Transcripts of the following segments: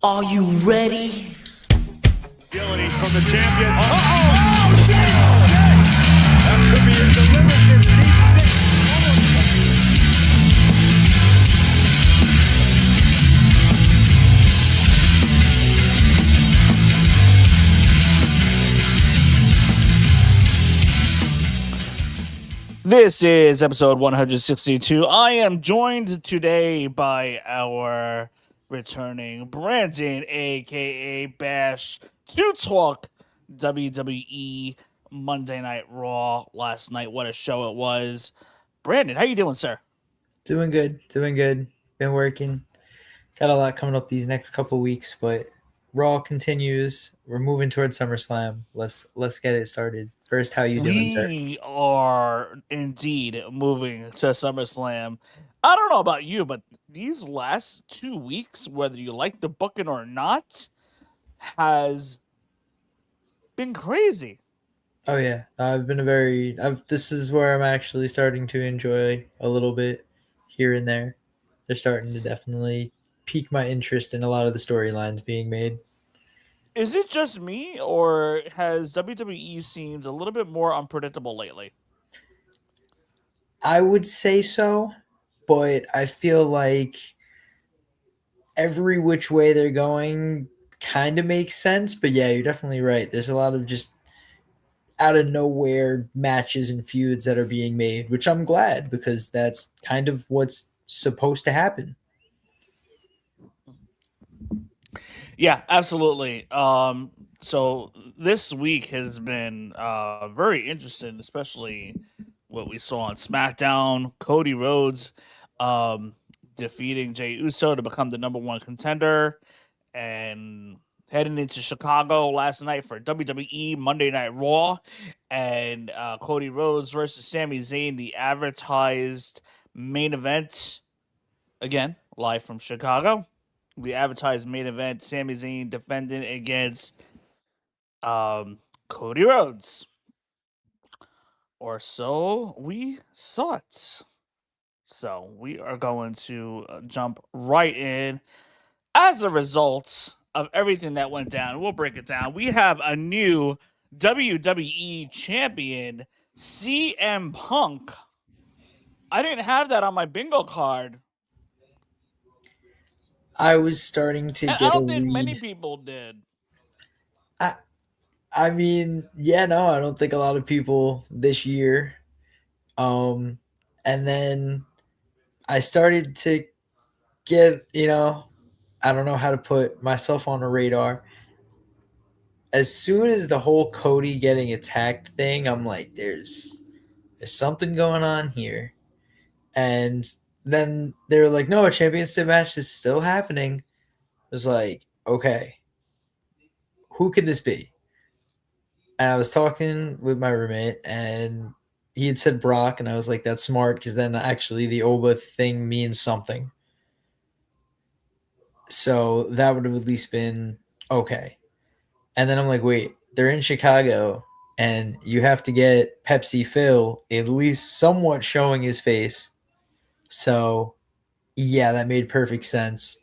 Are you ready? Agility from the champion. Oh, deep six. That could be it. Delivers this deep six. This is episode 162. I am joined today by our returning Brandon, aka Bash, to talk WWE Monday Night Raw last night. What a show it was. Brandon, how you doing, sir? Doing good. Been working. Got a lot coming up these next couple weeks, but Raw continues. We're moving towards SummerSlam. Let's get it started. First, how you doing, sir? We are indeed moving to SummerSlam. I don't know about you, but these last 2 weeks, whether you like the booking or not, has been crazy. Oh yeah, this is where I'm actually starting to enjoy a little bit here and there. They're starting to definitely pique my interest in a lot of the storylines being made. Is it just me, or has WWE seemed a little bit more unpredictable lately? I would say so, but I feel like every which way they're going kind of makes sense. But yeah, you're definitely right. There's a lot of just out of nowhere matches and feuds that are being made, which I'm glad because that's kind of what's supposed to happen. Yeah, absolutely. So this week has been very interesting, especially what we saw on SmackDown. Cody Rhodes defeating Jey Uso to become the number one contender, and heading into Chicago last night for WWE Monday Night Raw, and Cody Rhodes versus Sami Zayn, the advertised main event, again live from Chicago. The advertised main event, Sami Zayn defending against Cody Rhodes. Or so we thought. So we are going to jump right in. As a result of everything that went down, we'll break it down. We have a new WWE champion, Cmpunk. I didn't have that on my bingo card. I was starting to And get I a don't think many read. people did. I mean, yeah, no, I don't think a lot of people this year. And then I started to get, I don't know how to put myself on a radar. As soon as the whole Cody getting attacked thing, I'm like, there's something going on here. And then they were like, no, a championship match is still happening. I was like, okay, who could this be? And I was talking with my roommate, and he had said Brock, and I was like, that's smart because then actually the Oba thing means something. So that would have at least been okay. And then I'm like, wait, they're in Chicago, and you have to get Pepsi Phil at least somewhat showing his face. So yeah, that made perfect sense.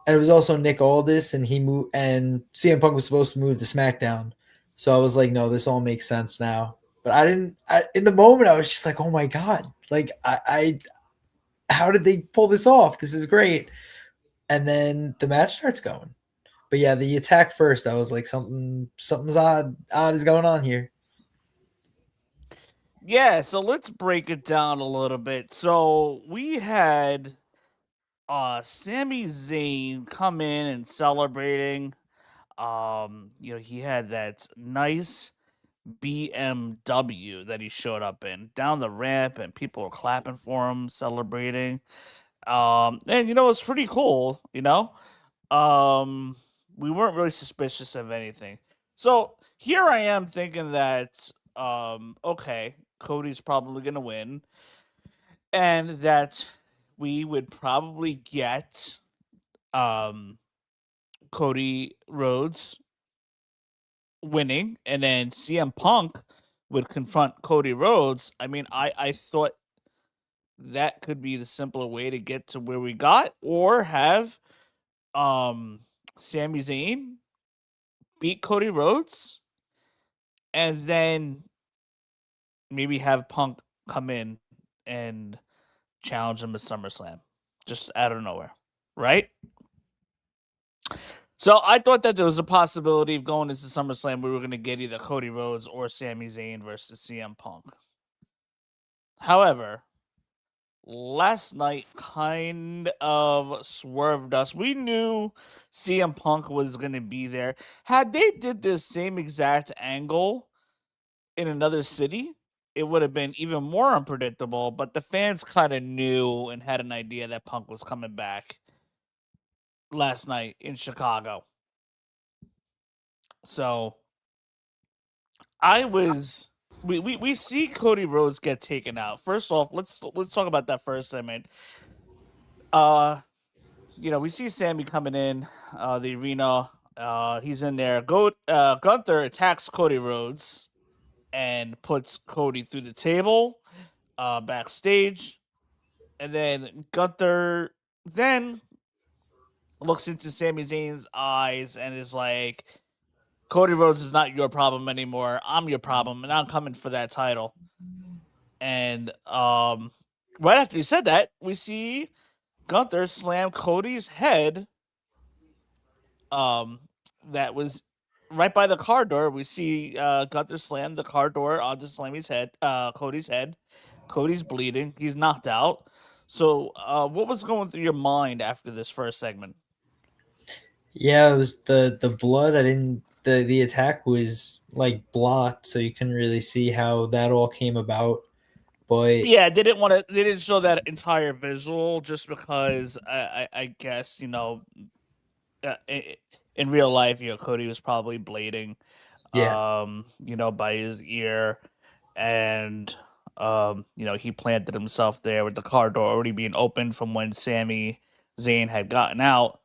And it was also Nick Aldis, and he moved, and CM Punk was supposed to move to SmackDown. So I was like, no, this all makes sense now. But I didn't. In the moment, I was just like, oh my god, like how did they pull this off? This is great. And then the match starts going. But yeah, the attack first, I was like, something's odd is going on here. Yeah, so let's break it down a little bit. So we had Sami Zayn come in and celebrating. He had that nice BMW that he showed up in down the ramp, and people were clapping for him, celebrating. And it's pretty cool, we weren't really suspicious of anything. So here I am thinking that okay, Cody's probably gonna win, and that we would probably get um Cody Rhodes winning, and then CM Punk would confront Cody Rhodes. I mean, I thought that could be the simpler way to get to where we got, or have Sami Zayn beat Cody Rhodes, and then maybe have Punk come in and challenge him at SummerSlam, just out of nowhere, right? So I thought that there was a possibility of going into SummerSlam we were going to get either Cody Rhodes or Sami Zayn versus CM Punk. However, last night kind of swerved us. We knew CM Punk was going to be there. Had they did this same exact angle in another city, it would have been even more unpredictable, but the fans kind of knew and had an idea that Punk was coming back last night in Chicago. So I was we see Cody Rhodes get taken out. First off, let's talk about that first segment. We see Sammy coming in the arena. He's in there. Gunther attacks Cody Rhodes and puts Cody through the table backstage. And then Gunther then looks into Sami Zayn's eyes and is like, Cody Rhodes is not your problem anymore. I'm your problem, and I'm coming for that title. And right after he said that, we see Gunther slam Cody's head. That was right by the car door. We see Gunther slam the car door onto Cody's head. Cody's bleeding. He's knocked out. So, what was going through your mind after this first segment? Yeah, it was the blood. The attack was like blocked, so you couldn't really see how that all came about. But Yeah, they didn't show that entire visual just because I guess in real life, Cody was probably bleeding, yeah, by his ear, and he planted himself there with the car door already being opened from when Sami Zayn had gotten out.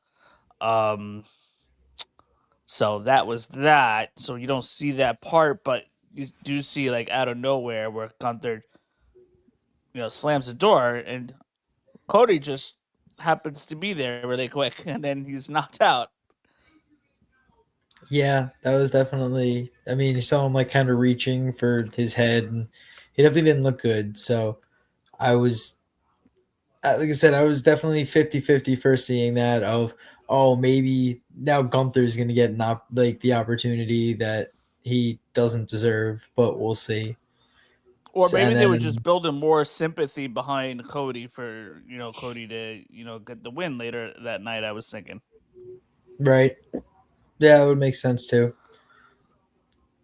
So that was that. So you don't see that part, but you do see like out of nowhere where Gunther, slams the door and Cody just happens to be there really quick, and then he's knocked out. yeah, that was definitely. I mean, you saw him like kind of reaching for his head, and he definitely didn't look good. So I was, like I said, I was definitely 50-50 first seeing that of, oh, maybe now Gunther's going to get not like the opportunity that he doesn't deserve, but we'll see. Or maybe And they were just then building more sympathy behind Cody for Cody to get the win later that night. I was thinking. right, yeah, it would make sense too.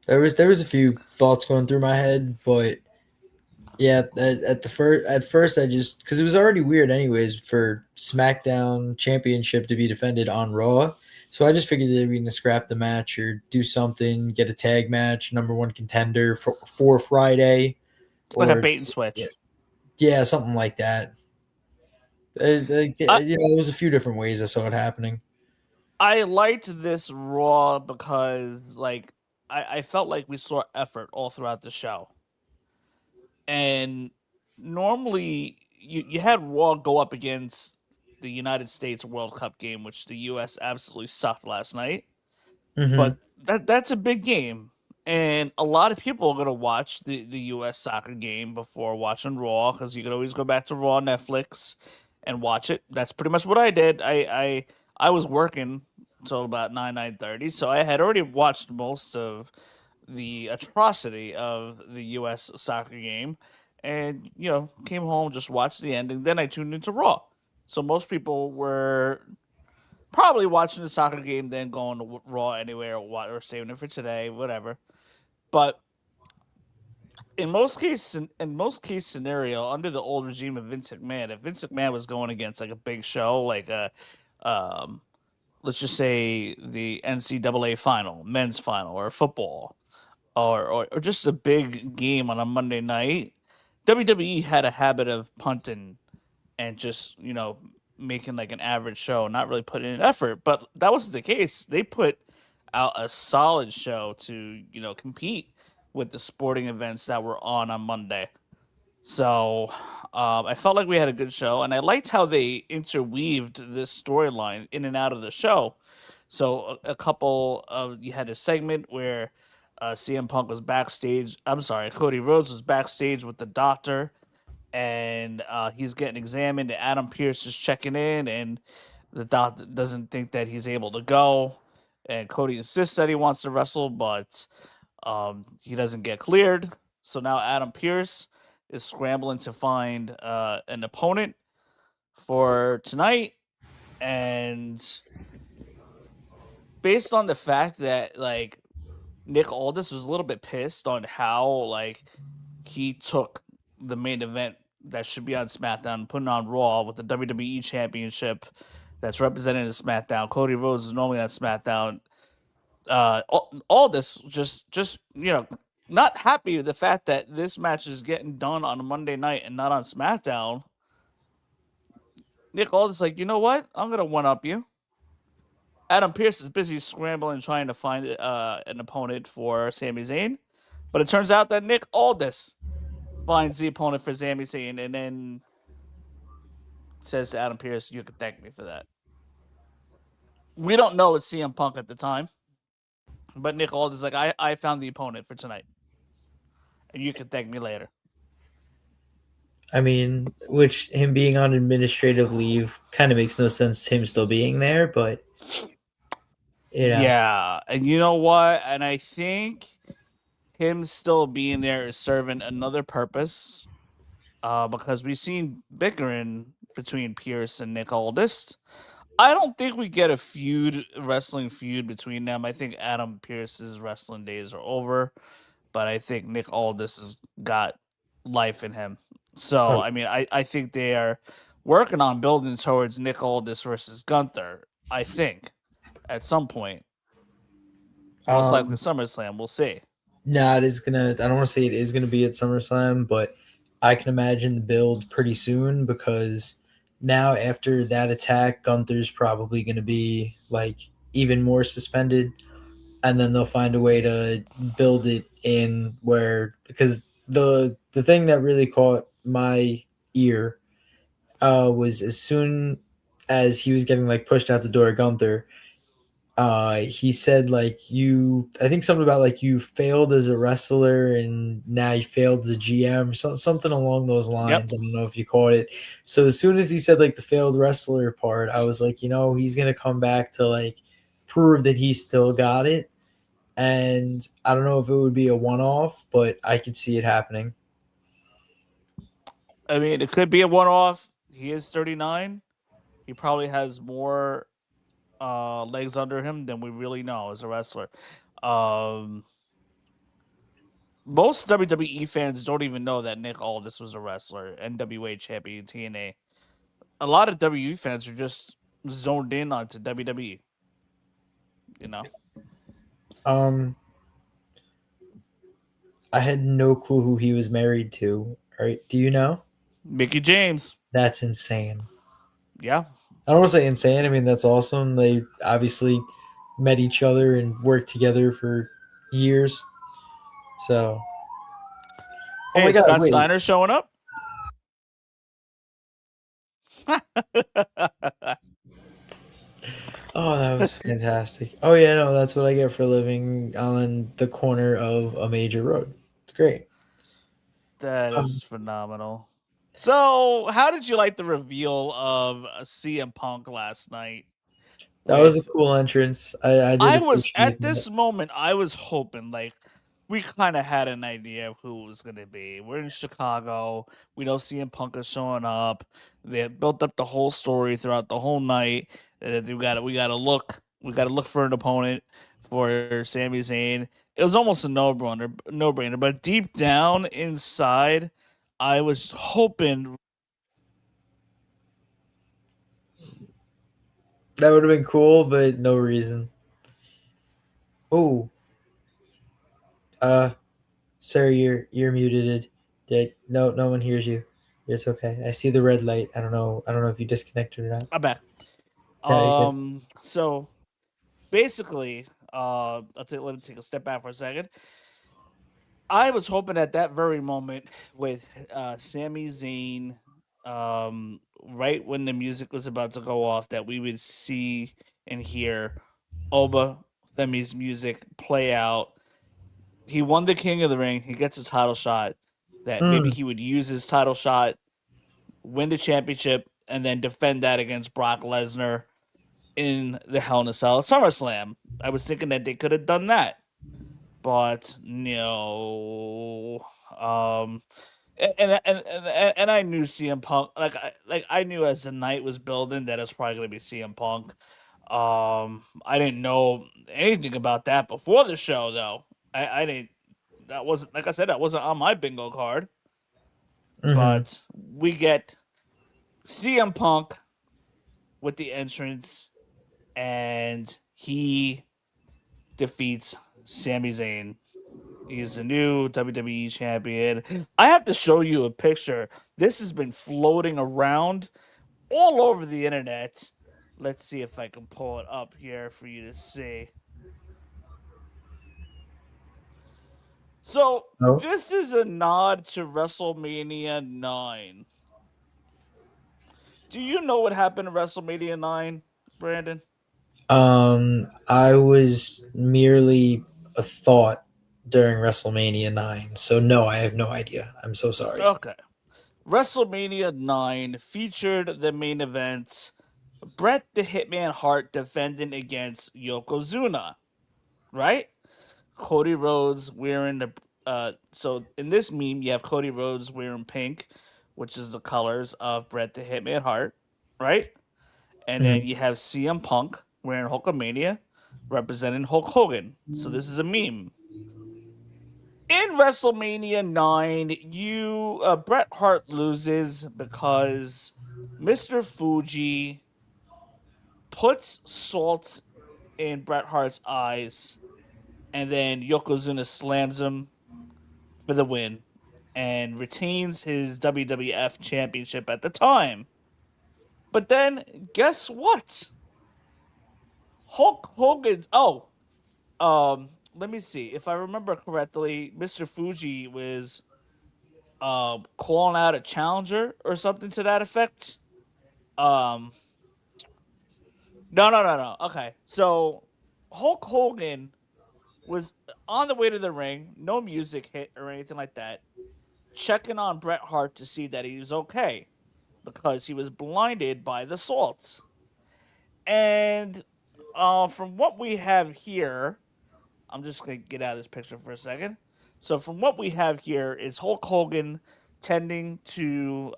There was a few thoughts going through my head, but yeah, at first I just because it was already weird anyways for SmackDown Championship to be defended on Raw, so I just figured they were going to scrap the match or do something, get a tag match, number one contender for Friday, Like a or bait and switch. yeah, something like that. I There was a few different ways I saw it happening. I liked this Raw because I felt like we saw effort all throughout the show. And normally you had Raw go up against the United States World Cup game, which the US absolutely sucked last night. Hmm. But that's a big game. And a lot of people are gonna watch the US soccer game before watching Raw, because you can always go back to Raw Netflix and watch it. That's pretty much what I did. I was working until about 9:30, so I had already watched most of the atrocity of the US soccer game, and came home, just watched the ending, then I tuned into Raw. So most people were probably watching the soccer game, then going to Raw anyway, or saving it for today, whatever. But in most case scenario, under the old regime of Vince McMahon, if Vince McMahon was going against like a big show, like um, let's just say the NCAA final, men's final, or football, or just a big game on a Monday night, WWE had a habit of punting and just making like an average show, not really putting in effort. But that wasn't the case. They put out a solid show to compete with the sporting events that were on Monday. So I felt like we had a good show, and I liked how they interweaved this storyline in and out of the show. So a couple of you had a segment where CM Punk was backstage. I'm sorry, Cody Rhodes was backstage with the doctor, and he's getting examined. And Adam Pearce is checking in, and the doctor doesn't think that he's able to go. And Cody insists that he wants to wrestle, but he doesn't get cleared. So now Adam Pearce is scrambling to find an opponent for tonight, and based on the fact that like Nick Aldis was a little bit pissed on how like he took the main event that should be on SmackDown and put it on Raw with the WWE Championship that's represented in SmackDown. Cody Rhodes is normally on SmackDown. All this just not happy with the fact that this match is getting done on a Monday night and not on SmackDown. Nick Aldis like, you know what? I'm gonna one up you. Adam Pearce is busy scrambling trying to find an opponent for Sami Zayn, but it turns out that Nick Aldis finds the opponent for Sami Zayn and then says to Adam Pearce, "You can thank me for that." We don't know it's CM Punk at the time, but Nick Aldis is like, I found the opponent for tonight, and you can thank me later. I mean, which him being on administrative leave kind of makes no sense. Him still being there, but Yeah, and you know what? And I think him still being there is serving another purpose, because we've seen bickering between Pierce and Nick Aldis. I don't think we get a wrestling feud between them. I think Adam Pearce's wrestling days are over, but I think Nick Aldis has got life in him. So, I mean, I think they are working on building towards Nick Aldis versus Gunther, I think, at some point. Most likely SummerSlam. We'll see. No, it is gonna. I don't want to say it is gonna be at SummerSlam, but I can imagine the build pretty soon because now after that attack, Gunther's probably gonna be like even more suspended, and then they'll find a way to build it in where because the thing that really caught my ear was as soon as he was getting like pushed out the door, Gunther he said like you I think something about like you failed as a wrestler and now you failed as a GM, something along those lines. Yep. I don't know if you caught it. So as soon as he said like the failed wrestler part, I was like, he's gonna come back to like prove that he still got it. And I don't know if it would be a one-off, but I could see it happening. I mean, it could be a one-off. He is 39. He probably has more legs under him than we really know as a wrestler. Most WWE fans don't even know that Nick Aldis was a wrestler, NWA champion, TNA. A lot of WWE fans are just zoned in onto WWE. I had no clue who he was married to. Right? Do you know? Mickey James. That's insane. Yeah. I don't want to say insane. I mean, that's awesome. They obviously met each other and worked together for years. So, Hey, oh my God, Scott wait. Steiner showing up. Oh, that was fantastic. Oh yeah, no, that's what I get for living on the corner of a major road. It's great. That is phenomenal. So, how did you like the reveal of CM Punk last night? That was a cool entrance. I did I was appreciate at that. this moment. I was hoping like we kind of had an idea of who it was going to be. We're in Chicago. We know CM Punk is showing up. They had built up the whole story throughout the whole night. We got to look. We got to look for an opponent for Sami Zayn. It was almost a no-brainer. But deep down inside, I was hoping That would have been cool, but no reason. Oh, sir, you're muted. No one hears you. It's okay. I see the red light. I don't know if you disconnected or not. I'm back. Yeah, you So basically, let me take a step back for a second. I was hoping at that very moment with Sami Zayn, right when the music was about to go off, that we would see and hear Oba Femi's music play out. He won the King of the Ring. He gets a title shot. That maybe Mm. he would use his title shot, win the championship, and then defend that against Brock Lesnar in the Hell in a Cell at SummerSlam. I was thinking that they could have done that, but no. And I knew CM Punk, I knew as the night was building that it was probably going to be CM Punk. I didn't know anything about that before the show though. I didn't. That wasn't, like I said, that wasn't on my bingo card. Mm-hmm. But we get CM Punk with the entrance, and he defeats Sami Zayn. He's the new WWE champion. I have to show you a picture. This has been floating around all over the internet. Let's see if I can pull it up here for you to see. So, Oh. this is a nod to WrestleMania 9. Do you know what happened at WrestleMania 9, Brandon? I was merely a thought during WrestleMania 9. So no, I have no idea. I'm so sorry. Okay. WrestleMania 9 featured the main events Bret the Hitman Hart defending against Yokozuna, right? Cody Rhodes wearing the so in this meme you have Cody Rhodes wearing pink, which is the colors of Bret the Hitman Hart, right? And then Mhm. you have CM Punk wearing Hulkamania representing Hulk Hogan. So this is a meme. In WrestleMania 9, Bret Hart loses because Mr. Fuji puts salt in Bret Hart's eyes, and then Yokozuna slams him for the win and retains his WWF championship at the time. But then, guess what? Hulk Hogan's. Let me see. If I remember correctly, Mr. Fuji was calling out a challenger or something to that effect. Um, no. Okay, so Hulk Hogan was on the way to the ring, no music hit or anything like that, checking on Bret Hart to see that he was okay because he was blinded by the salt. And from what we have here, I'm just going to get out of this picture for a second. So, from what we have here is Hulk Hogan tending to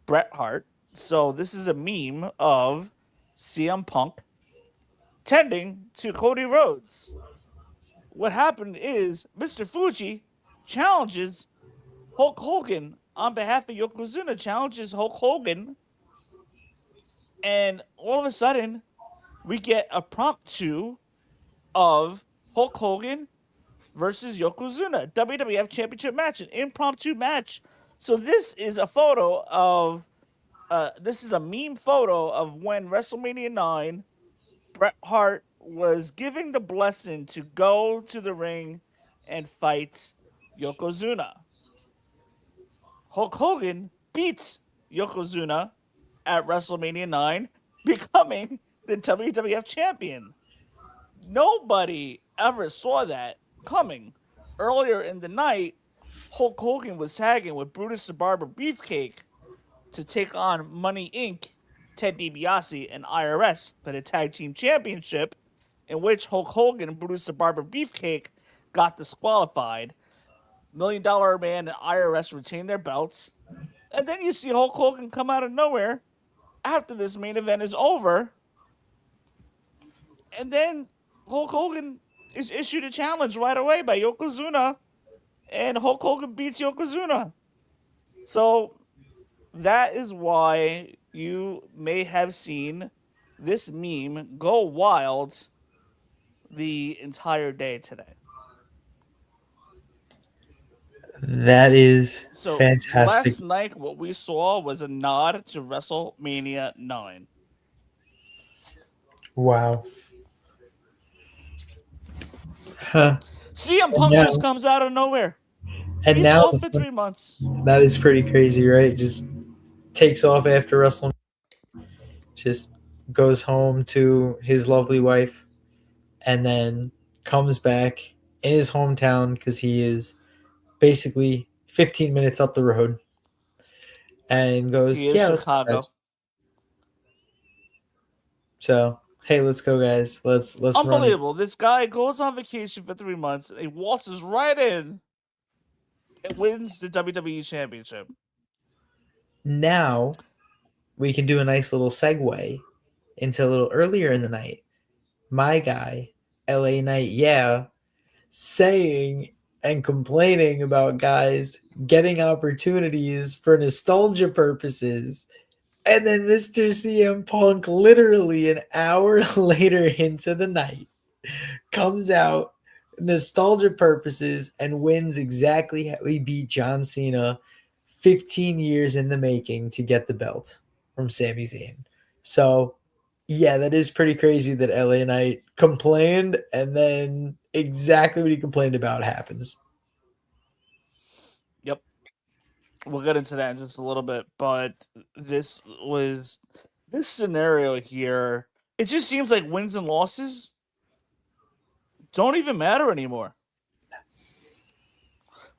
Bret Hart. So, this is a meme of CM Punk tending to Cody Rhodes. What happened is Mr. Fuji challenges Hulk Hogan on behalf of Yokozuna, challenges Hulk Hogan, and all of a sudden we get a promptu of Hulk Hogan versus Yokozuna, WWF Championship match, an impromptu match. So this is a photo of, this is a meme photo of when WrestleMania 9, Bret Hart was giving the blessing to go to the ring and fight Yokozuna. Hulk Hogan beats Yokozuna at WrestleMania 9, becoming the WWF champion. Nobody ever saw that coming. Earlier in the night, Hulk Hogan was tagging with Brutus the Barber Beefcake to take on Money Inc., Ted DiBiase, and IRS for the Tag Team Championship, in which Hulk Hogan and Brutus the Barber Beefcake got disqualified. $1 Million Man and IRS retained their belts. And then you see Hulk Hogan come out of nowhere after this main event is over. And then Hulk Hogan is issued a challenge right away by Yokozuna, and Hulk Hogan beats Yokozuna. So that is why you may have seen this meme go wild the entire day today. That is So fantastic. last night, what we saw was a nod to WrestleMania 9. Wow. Huh. CM Punk now- just comes out of nowhere. And He's now off for 3 months. that is pretty crazy, right? Just takes off after WrestleMania. Just goes home to his lovely wife. and then comes back in his hometown because he is basically 15 minutes up the road and goes, He is "Yeah, let's go, Chicago. guys." So, hey, let's go, guys. Let's run it. Unbelievable. This guy goes on vacation for 3 months. He waltzes right in and wins the WWE Championship. Now we can do a nice little segue into a little earlier in the night. My guy, LA Knight, yeah, saying and complaining about guys getting opportunities for nostalgia purposes. And then Mr. CM Punk, literally an hour later into the night, comes out nostalgia purposes and wins exactly how he beat John Cena 15 years in the making to get the belt from Sami Zayn. So, yeah, that is pretty crazy that LA Knight complained and then exactly what he complained about happens. Yep. We'll get into that in just a little bit, but this scenario here. It just seems like wins and losses don't even matter anymore.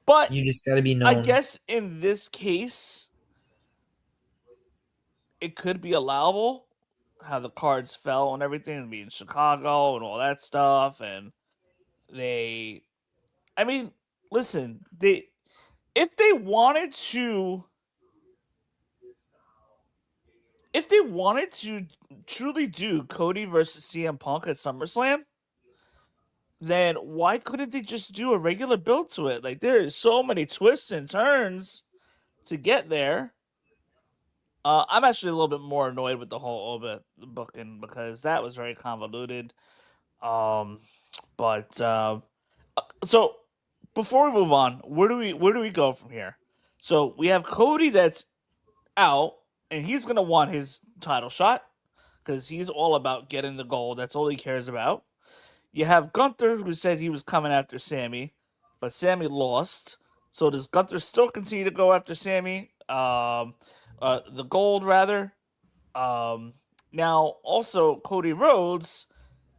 But You just got to be known. I guess in this case, it could be allowable how the cards fell and everything, and being Chicago and all that stuff, and I mean, listen, if they wanted to truly do Cody versus CM Punk at SummerSlam, then why couldn't they just do a regular build to it? Like, there is so many twists and turns to get there. I'm actually a little bit more annoyed with the whole Oba booking because that was very convoluted. But so before we move on, where do we go from here? So we have Cody that's out, and he's gonna want his title shot because he's all about getting the gold. That's all he cares about. You have Gunther, who said he was coming after Sammy, but Sammy lost. So does Gunther still continue to go after Sammy? The gold rather. Now also Cody Rhodes,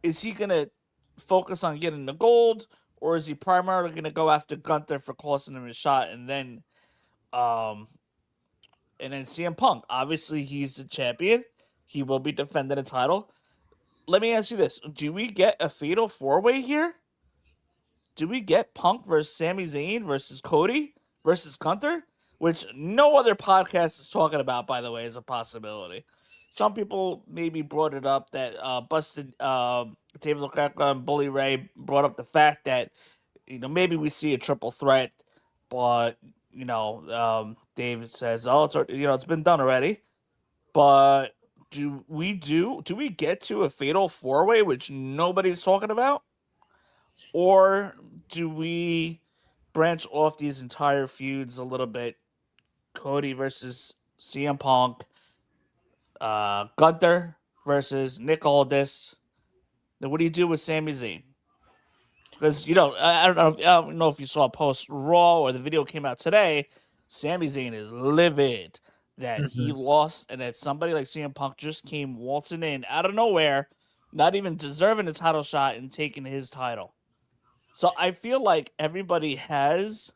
is he gonna focus on getting the gold, or is he primarily gonna go after Gunther for costing him his shot, um, and then CM Punk? Obviously, he's the champion. He will be defending the title. Let me ask you this: do we get a fatal 4-way here? Do we get Punk versus Sami Zayn versus Cody versus Gunther? Which no other podcast is talking about, by the way, as a possibility. Some people maybe brought it up that Busted David Lukaku and Bully Ray brought up the fact that maybe we see a triple threat, but David says, oh, it's been done already. But do we get to a fatal 4-way, which nobody's talking about? Or do we branch off these entire feuds a little bit? Cody versus CM Punk, Gunther versus Nick Aldis. Then what do you do with Sami Zayn? Because I don't know if you saw post Raw or the video came out today. Sami Zayn is livid that he lost and that somebody like CM Punk just came waltzing in out of nowhere, not even deserving the title shot and taking his title. So I feel like everybody has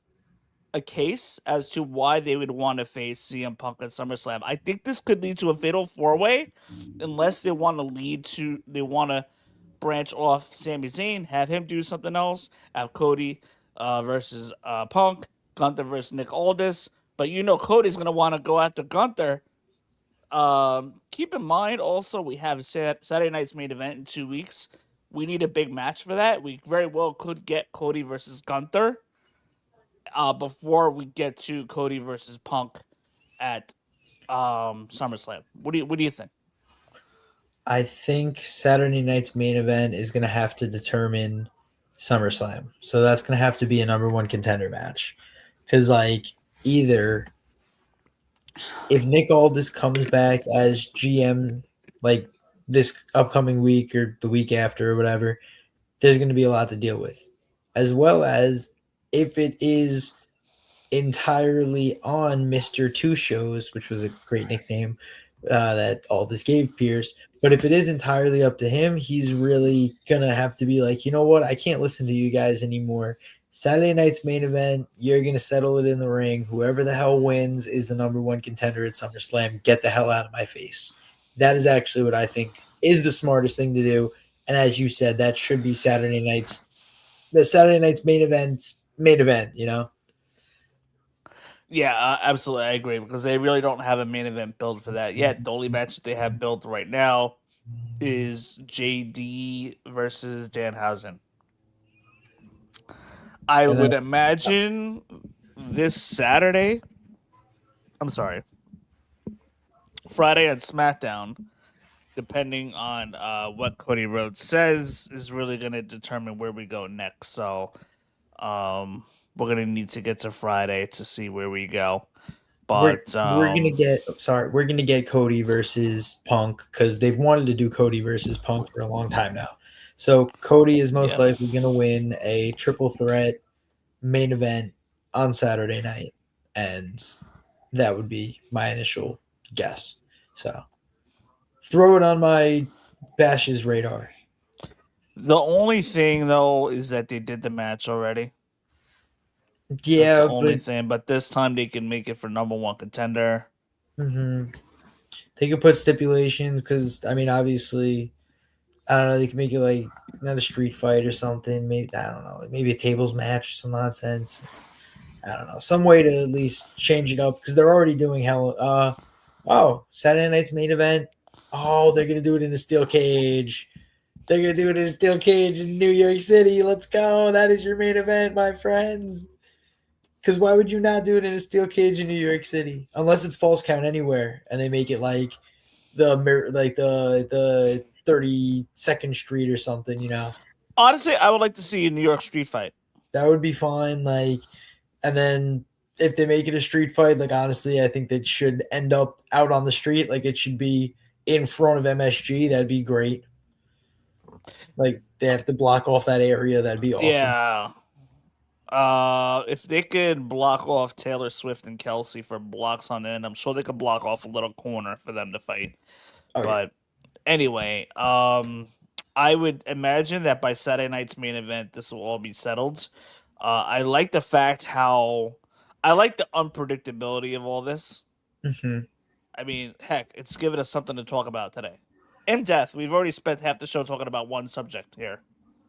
a case as to why they would want to face CM Punk at SummerSlam. I think this could lead to a fatal 4-way unless they want to branch off Sami Zayn, have him do something else, have Cody versus Punk, Gunther versus Nick Aldis. But Cody's going to want to go after Gunther. Keep in mind also we have Saturday night's main event in 2 weeks. We need a big match for that. We very well could get Cody versus Gunther before we get to Cody versus Punk at SummerSlam. What do you think? I think Saturday night's main event is going to have to determine SummerSlam. So that's going to have to be a number one contender match. Because, either if Nick Aldis comes back as GM, this upcoming week or the week after or whatever, there's going to be a lot to deal with. As well as if it is entirely on Mr. Two Shows, which was a great nickname that Aldis gave Pierce, But if it is entirely up to him, he's really gonna have to be like, you know what? I can't listen to you guys anymore. Saturday night's main event, you're gonna settle it in the ring. Whoever the hell wins is the number one contender at SummerSlam. Get the hell out of my face. That is actually what I think is the smartest thing to do. And as you said, that should be Saturday night's main event, you know? Yeah, absolutely, I agree because they really don't have a main event build for that yet. The only match that they have built right now is JD versus Danhausen. I And would that's imagine this Saturday. I'm sorry, Friday on SmackDown, depending on what Cody Rhodes says, is really going to determine where we go next. So we're going to need to get to Friday to see where we go. But we're gonna get Cody versus Punk because they've wanted to do Cody versus Punk for a long time now. So Cody is most yeah, likely gonna win a triple threat main event on Saturday night, and that would be my initial guess. So throw it on my Bash's radar. the only thing though is that they did the match already. That's the Yeah, only but thing. But this time they can make it for number one contender. mhm. They could put stipulations because I mean, obviously, I don't know. They can make it like not a street fight or something. Maybe I don't know. Like maybe a tables match or some nonsense. I don't know. Some way to at least change it up because they're already doing hell. Oh, Saturday night's main event. Oh, they're gonna do it in a steel cage. They're gonna do it in a steel cage in New York City. Let's go. That is your main event, my friends. Because why would you not do it in a steel cage in New York City? Unless it's false count anywhere, and they make it like the 32nd Street or something. You know, Honestly, I would like to see a New York street fight. that would be fine. Like, and then if they make it a street fight, like honestly, I think that should end up out on the street. Like it should be in front of MSG. That'd be great. Like they have to block off that area. That'd be awesome. Yeah. If they could block off Taylor Swift and Kelsey for blocks on end, I'm sure they could block off a little corner for them to fight. Oh yeah. But anyway, I would imagine that by Saturday night's main event, this will all be settled. I like the fact how I like the unpredictability of all this. Hmm. I mean, heck, it's given us something to talk about today. In death, we've already spent half the show talking about one subject here: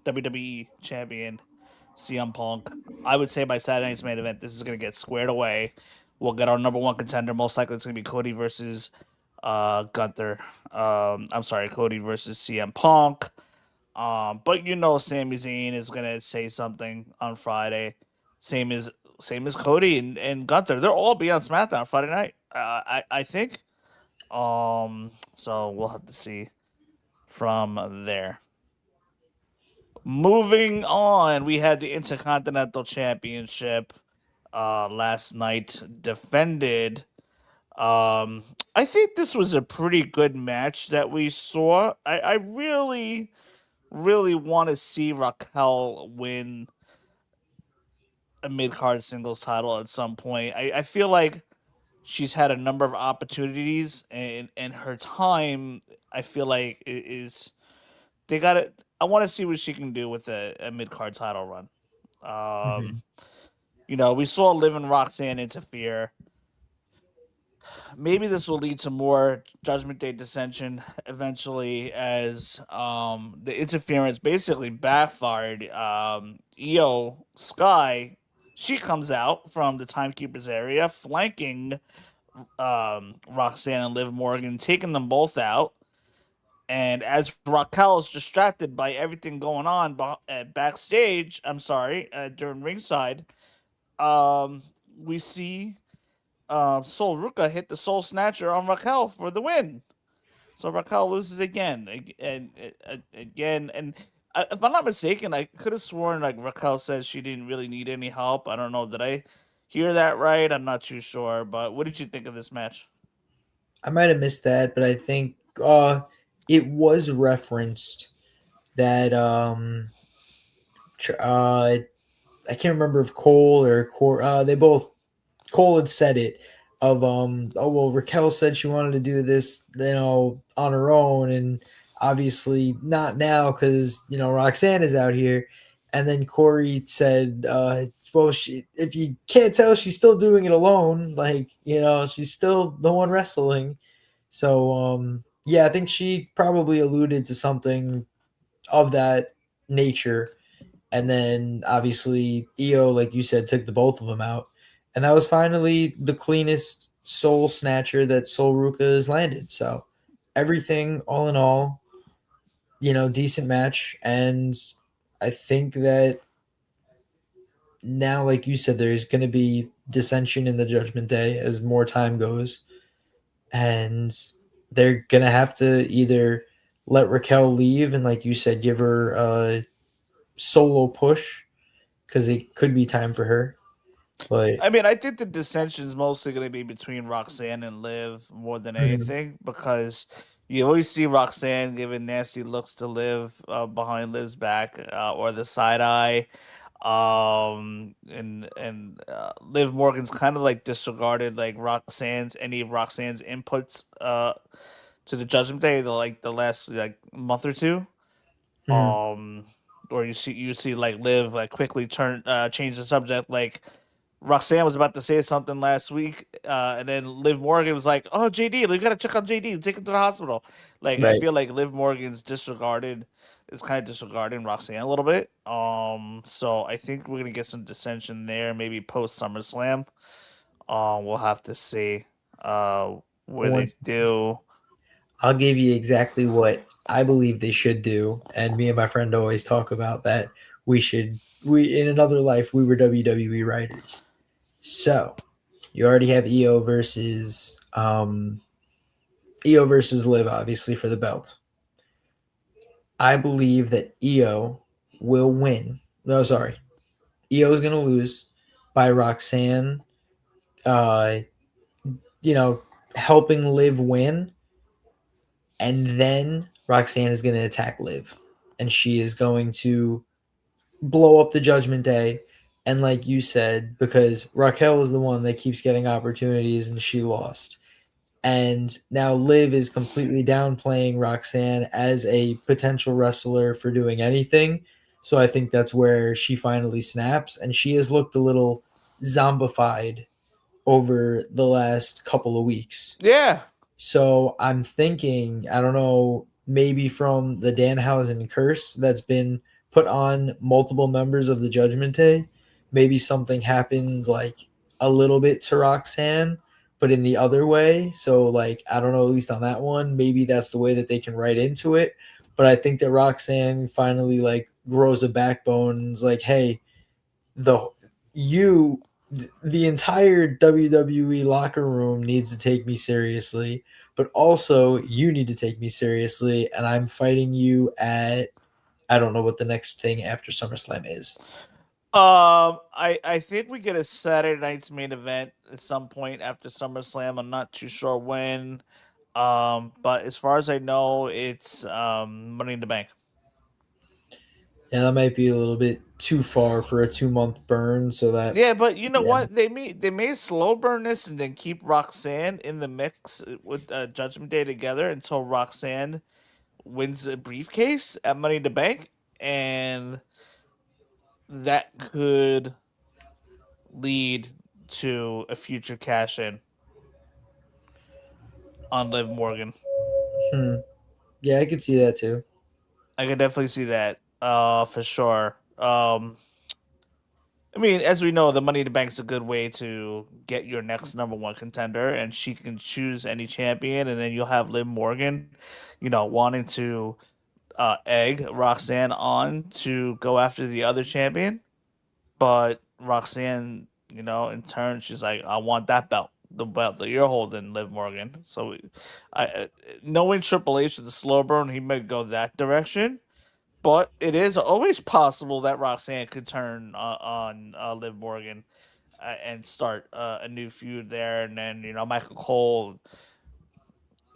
WWE Champion Cmpunk. I would say by Saturday night's main event, this is going to get squared away. We'll get our number one contender. Most likely, it's going to be Cody versus Gunther. I'm sorry, Cody versus CM Punk. But you know, Sami Zayn is going to say something on Friday. Same as same as Cody and Gunther. They'll all be on SmackDown Friday night. I think. So we'll have to see from there. Moving on, we had the Intercontinental Championship last night defended. Um, I think this was a pretty good match that we saw. I really, really want to see Raquel win a mid card singles title at some point. I feel like she's had a number of opportunities, and her time, I feel like, is they got it. I want to see what she can do with a mid card title run. Um, Hmm. we saw Liv and Roxanne interfere. Maybe this will lead to more Judgment Day dissension eventually, as the interference basically backfired. Io Sky, she comes out from the Timekeepers area, flanking Roxanne and Liv Morgan, taking them both out. And as Raquel is distracted by everything going on backstage, I'm sorry, during ringside, um, we see Sol Ruca hit the Soul Snatcher on Raquel for the win. So Raquel loses again. And if I'm not mistaken, I could have sworn like Raquel says she didn't really need any help. I don't know. Did I hear that right? I'm not too sure. But what did you think of this match? I might have missed that, but I think it was referenced that I can't remember if Cole or they both Cole had said it of oh well, Raquel said she wanted to do this, on her own, and obviously not now because Roxanne is out here. And then Corey said, well, if you can't tell, she's still doing it alone. Like, she's still the one wrestling. So, yeah, I think she probably alluded to something of that nature. And then obviously EO, like you said, took the both of them out. And that was finally the cleanest soul snatcher that Sol Ruca has landed. So everything, all in all, decent match. And I think that now, like you said, there's going to be dissension in the Judgment Day as more time goes. And they're going to have to either let Raquel leave and, like you said, give her a solo push because it could be time for her. But I mean, I think the dissension is mostly going to be between Roxanne and Liv more than mhm, anything because you always see Roxanne giving nasty looks to Liv behind Liv's back or the side eye. And Liv Morgan's kind of like disregarded like any of Roxanne's inputs to the Judgment Day the last like month or two. mhm, Um, or you see like Liv like quickly change the subject. Like Roxanne was about to say something last week, and then Liv Morgan was like, "Oh, JD, we gotta check on JD, take him to the hospital." Like I right. feel like Liv Morgan's is kind of disregarding Roxanne a little bit. So I think we're gonna get some dissension there, maybe post SummerSlam. We'll have to see. Where they Once do. I'll give you exactly what I believe they should do, and me and my friend always talk about that. We in another life we were WWE writers. So you already have EO versus Liv, obviously for the belt. I believe that EO will win. No, sorry, EO is going to lose by Roxanne. Uh, you know, helping Liv win, and then Roxanne is going to attack Liv, and she is going to blow up the Judgment Day. And like you said, because Raquel is the one that keeps getting opportunities, and she lost. And now Liv is completely downplaying Roxanne as a potential wrestler for doing anything. So I think that's where she finally snaps, and she has looked a little zombified over the last couple of weeks. Yeah. So I'm thinking, I don't know, maybe from the Danhausen curse that's been put on multiple members of the Judgment Day, maybe something happened like a little bit to Roxanne, but in the other way. So, like, I don't know, at least on that one, maybe that's the way that they can write into it. But I think that Roxanne finally like grows a backbone and is like, hey, the you the entire WWE locker room needs to take me seriously, but also you need to take me seriously, and I'm fighting you at I don't know what the next thing after SummerSlam is. I think we get a Saturday night's main event at some point after SummerSlam. I'm not too sure when. But as far as I know, it's Money in the Bank. Yeah, that might be a little bit too far for a 2 month burn. So that Yeah, but you know yeah, what? They may slow burn this and then keep Roxanne in the mix with Judgment Day together until Roxanne wins a briefcase at Money in the Bank, and that could lead to a future cash in on Liv Morgan. hmm. Yeah, I could see that too. I could definitely see that. For sure. I mean, as we know, the Money in the Bank is a good way to get your next number one contender, and she can choose any champion, and then you'll have Liv Morgan, wanting to egg Roxanne on to go after the other champion. But Roxanne, in turn, she's like, I want that belt, the belt that you're holding, Liv Morgan. So, knowing Triple H with the slow burn, he might go that direction. But it is always possible that Roxanne could turn on Liv Morgan and start a new feud there, and then Michael Cole,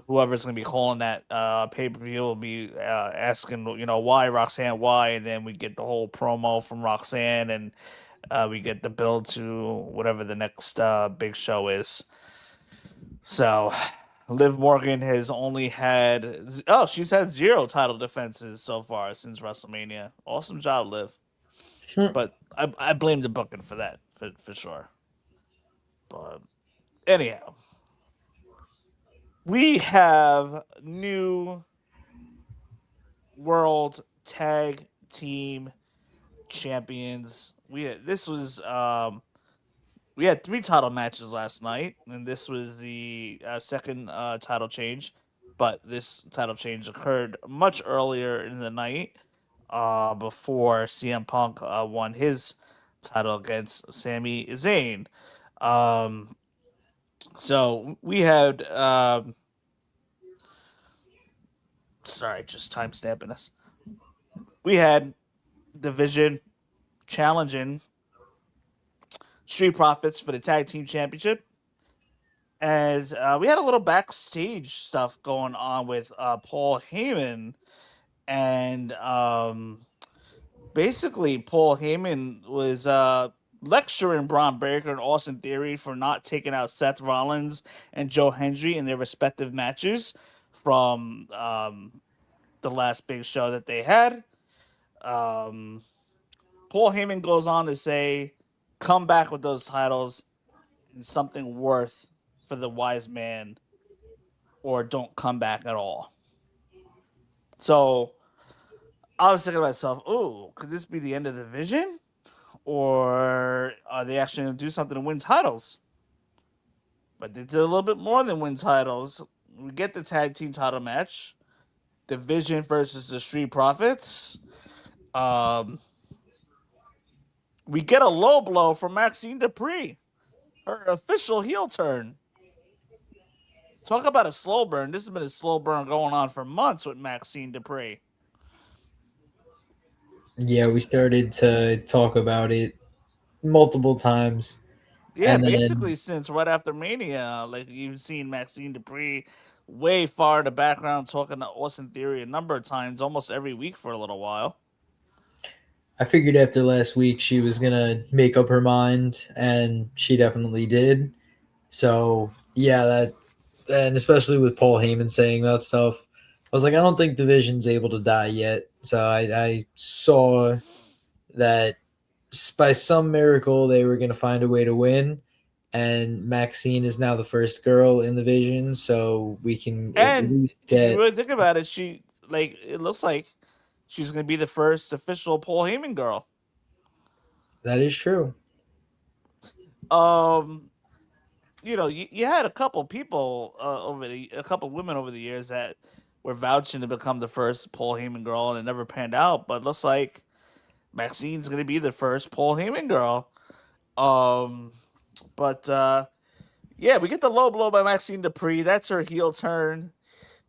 whoever's gonna be calling that pay per view, will be asking why Roxanne, why, and then we get the whole promo from Roxanne, and we get the build to whatever the next big show is. So, Liv Morgan has only had she's had 0 title defenses so far since WrestleMania. Awesome job, Liv. But I blame the booking for that for sure. But anyhow, we have new World Tag Team Champions. We had 3 title matches last night, and this was the second title change. But this title change occurred much earlier in the night, before Cmpunk won his title against Sami Zayne. So we had, sorry, just time stamping us. We had Division challenging Street Profits for the Tag Team Championship. As we had a little backstage stuff going on with Paul Heyman, and basically Paul Heyman was lecturing Braun Breaker and Austin Theory for not taking out Seth Rollins and Joe Hendry in their respective matches from the last big show that they had. Um, Paul Heyman goes on to say, "Come back with those titles and something worth for the wise man, or don't come back at all." So I was thinking to myself, "Oh, could this be the end of the division, or are they actually going to do something to win titles?" But they did a little bit more than win titles. We get the tag team title match, Division versus the Street Profits. We get a low blow from Maxine Dupree, her official heel turn. Talk about a slow burn. This has been a slow burn going on for months with Maxine Dupree. Yeah, we started to talk about it multiple times. Yeah, And then basically since right after Mania, like you've seen Maxine Dupree way far in the background talking to Austin Theory a number of times, almost every week for a little while. I figured after last week she was going to make up her mind, and she definitely did. So, yeah, and especially with Paul Heyman saying that stuff, I was like, I don't think Division's able to die yet. So I saw that by some miracle they were going to find a way to win, and Maxine is now the first girl in the Division, so we can at And least if you get really think about it, it looks like she's gonna be the first official Paul Heyman girl. that is true. Um, you had a couple people a couple women over the years that were vouching to become the first Paul Heyman girl, and it never panned out. But it looks like Maxine's gonna be the first Paul Heyman girl. Um, but yeah, we get the low blow by Maxine Dupree. That's her heel turn.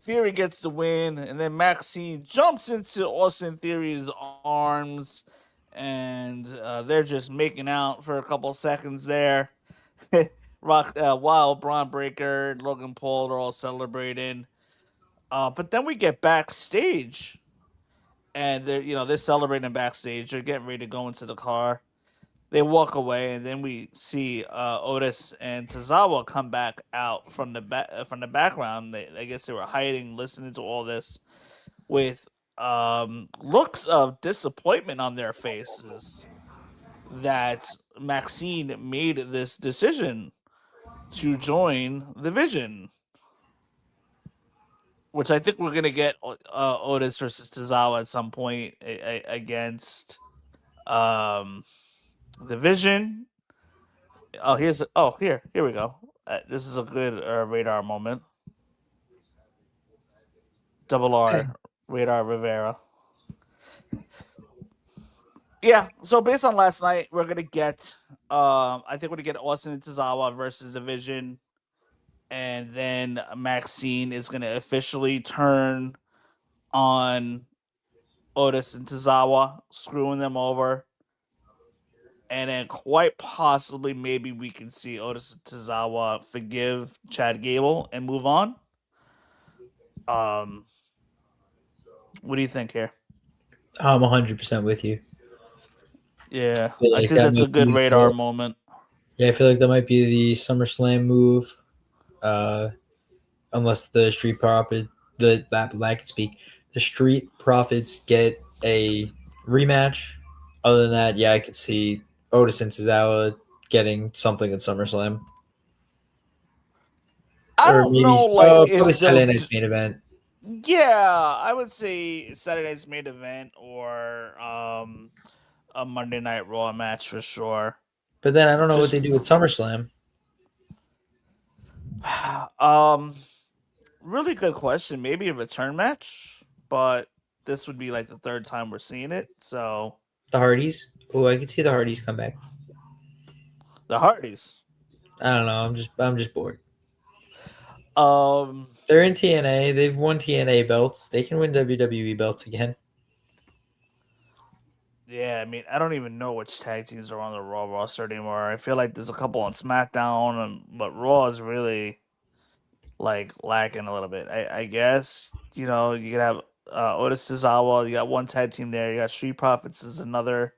Theory gets the win, and then Maxine jumps into Austin Theory's arms, and they're just making out for a couple seconds there. While Braun Breaker and Logan Paul are all celebrating. But then we get backstage, and they're celebrating backstage. They're getting ready to go into the car. They walk away, and then we see Otis and Tozawa come back out from the background. I guess they were hiding, listening to all this with looks of disappointment on their faces that Maxine made this decision to join the Vision, which I think we're gonna get Otis versus Tozawa at some point against the Vision. Here we go. This is a good Radar moment. Double R, Radar Rivera. Yeah, so based on last night, we're gonna get I think we're gonna get Austin and Tozawa versus the Vision, and then Maxine is gonna officially turn on Otis and Tozawa, screwing them over. And then quite possibly maybe we can see Otis and Tozawa forgive Chad Gable and move on. What do you think here? I'm 100% with you. Yeah, I feel I like think that that's a might good be Radar the, moment. yeah, I feel like that might be the SummerSlam move. unless the Street Profit that I can speak. The Street Profits get a rematch. Other than that, yeah, I could see Otis and Tozawa getting something at SummerSlam. I Or don't maybe know, like probably if they'll. Saturday Night's main event. Yeah, I would say Saturday's main event or a Monday Night Raw match for sure. But then I don't know what they Just do at SummerSlam. um, really good question. Maybe a return match, but this would be like the third time we're seeing it. So The Hardys. Oh, I could see the Hardys come back. the Hardys. I don't know. I'm just bored. Um, They're in TNA. They've won TNA belts. They can win WWE belts again. yeah, I mean, I don't even know which tag teams are on the Raw roster anymore. I feel like there's a couple on SmackDown, but Raw is really like lacking a little bit. I guess you know you could have Otis Tozawa. You got one tag team there. You got Street Profits is another.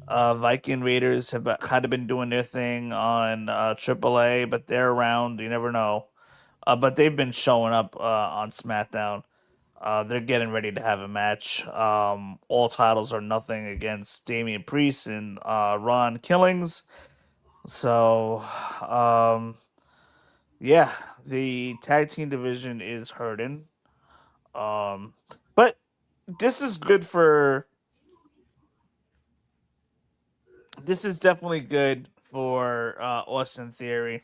Viking Raiders have kind of been doing their thing on AAA, but they're around. You never know. But they've been showing up on SmackDown. They're getting ready to have a match. All titles or nothing against Damian Priest and Ron Killings. So, yeah, the tag team division is hurting. Um, but this is good for. This is definitely good for Austin Theory.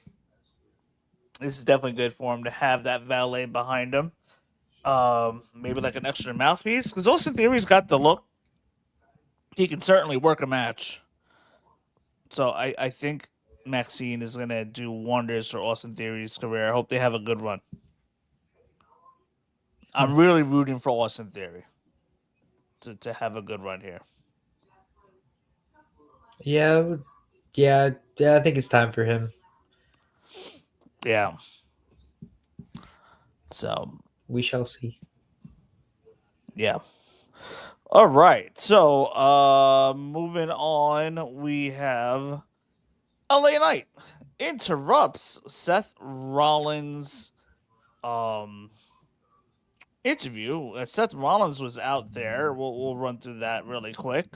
This is definitely good for him to have that valet behind him. Maybe like an extra mouthpiece because Austin Theory's got the look. He can certainly work a match. So I think Maxine is gonna do wonders for Austin Theory's career. I hope they have a good run. I'm really rooting for Austin Theory to have a good run here. Yeah, yeah, yeah. I think it's time for him. Yeah. So We shall see. yeah. All right. So moving on, we have LA Knight interrupts Seth Rollins um interview. Seth Rollins was out there. We'll run through that really quick.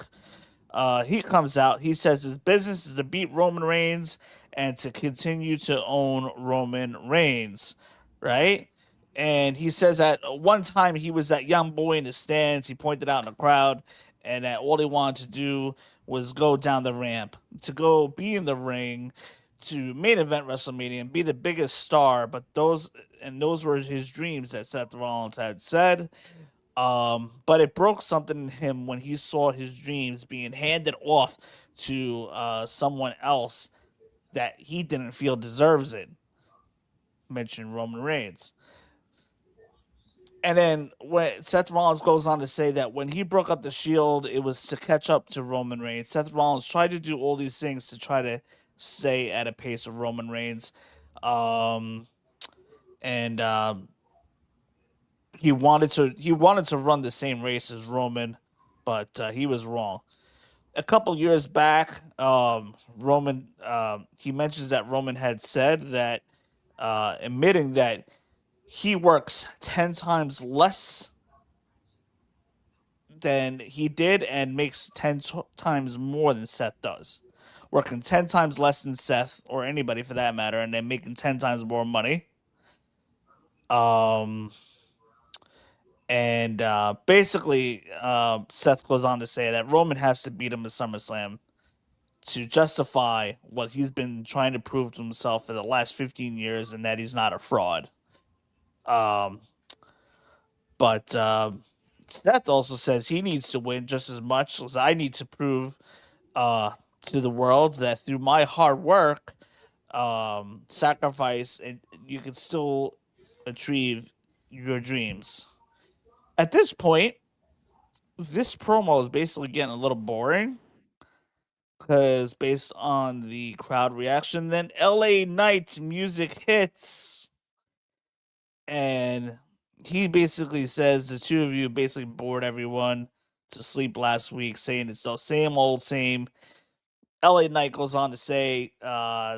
He comes out. He says his business is to beat Roman Reigns and to continue to own Roman Reigns, right? And he says that one time he was that young boy in the stands. He pointed out in the crowd, and that all he wanted to do was go down the ramp, to go be in the ring, to main event WrestleMania and be the biggest star. But those were his dreams that Seth Rollins had said. But it broke something in him when he saw his dreams being handed off to someone else that he didn't feel deserves it. Mentioned Roman Reigns. And then when Seth Rollins goes on to say that when he broke up the Shield, it was to catch up to Roman Reigns. Seth Rollins tried to do all these things to try to stay at a pace of Roman Reigns, um, and he wanted to run the same race as Roman, but he was wrong. A couple years back, Roman he mentions that Roman had said that, admitting that he works 10 times less than he did and makes 10 times more than Seth does. Working 10 times less than Seth or anybody for that matter, and then making 10 times more money. Um, and basically, Seth goes on to say that Roman has to beat him at SummerSlam to justify what he's been trying to prove to himself for the last 15 years, and that he's not a fraud. Um, but Seth also says he needs to win just as much as I need to prove to the world that through my hard work, sacrifice, and you can still achieve your dreams. At this point, this promo is basically getting a little boring because based on the crowd reaction, then LA Knight's music hits, and he basically says the two of you basically bored everyone to sleep last week, saying it's the same old same. LA Knight goes on to say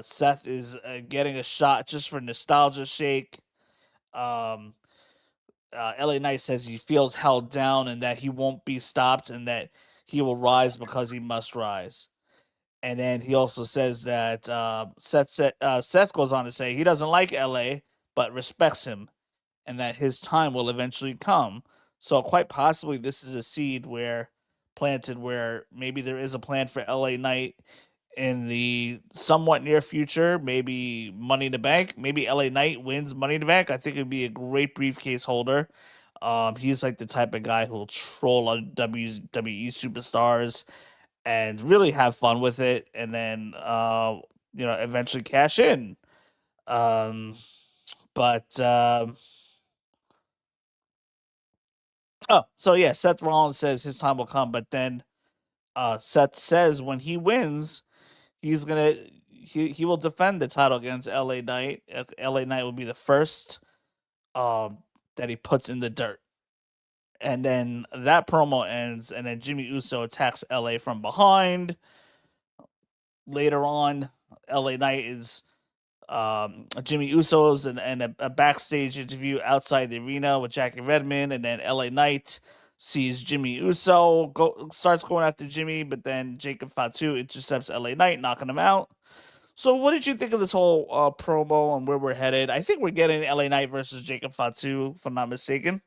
Seth is getting a shot just for nostalgia's sake. LA Knight says he feels held down and that he won't be stopped and that he will rise because he must rise. And then he also says that Seth goes on to say he doesn't like LA but respects him and that his time will eventually come. So quite possibly this is a seed where planted where maybe there is a plan for LA Knight in the somewhat near future, maybe Money in the Bank, maybe LA Knight wins Money in the Bank. I think it'd be a great briefcase holder. He's like the type of guy who'll troll on WWE superstars and really have fun with it, and then eventually cash in. But so yeah, Seth Rollins says his time will come, but then Seth says when he wins, he's gonna he will defend the title against LA Knight. LA Knight will be the first that he puts in the dirt. And then that promo ends, and then Jimmy Uso attacks LA from behind. Later on, LA Knight is Jimmy Uso's and a backstage interview outside the arena with Jackie Redmond, and then LA Knight sees Jimmy Uso starts going after Jimmy, but then Jacob Fatu intercepts LA Knight, knocking him out. So, what did you think of this whole promo and where we're headed? I think we're getting LA Knight versus Jacob Fatu, if I'm not mistaken.